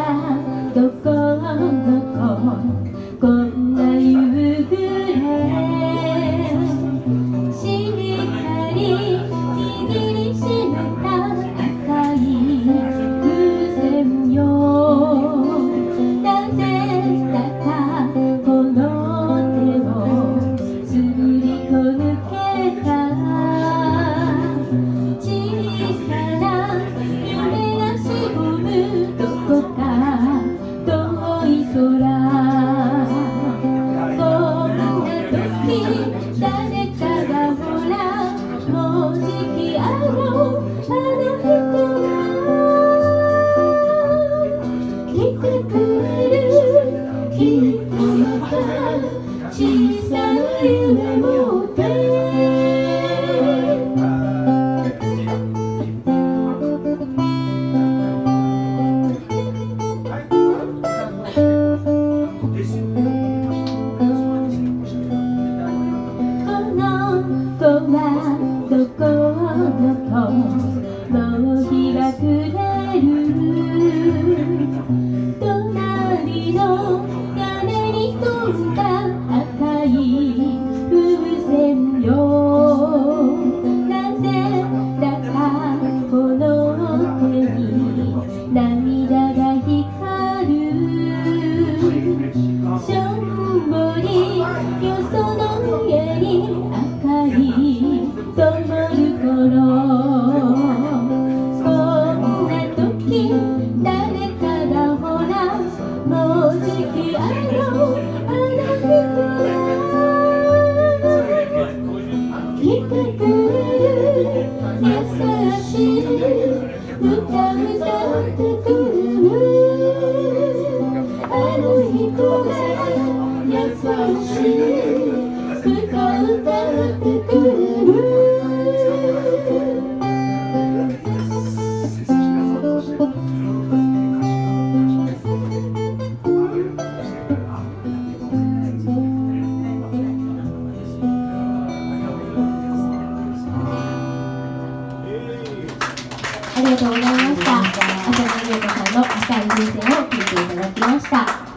どこどここんな夕暮れしっかり握りしめた赤い風船よなぜだかこの手をすりこ抜けた小さな夢がしぼむどこか遠い空こんな時誰かがほらもうじきあの人が来てくれるきっとまた小さな夢持ってどこどこもう日が暮れる隣の屋根に飛んだ赤い風船よなぜだかこの手に涙が光るしょんぼりよその家に赤い灯る頃こんな時誰かがほらもうじきあの人が来てくれる優しい歌歌ってくれるあの人が優しい歌歌ってくれるありがとうございました。浅野ゆう子さんの赤い風船を聴いていただきました。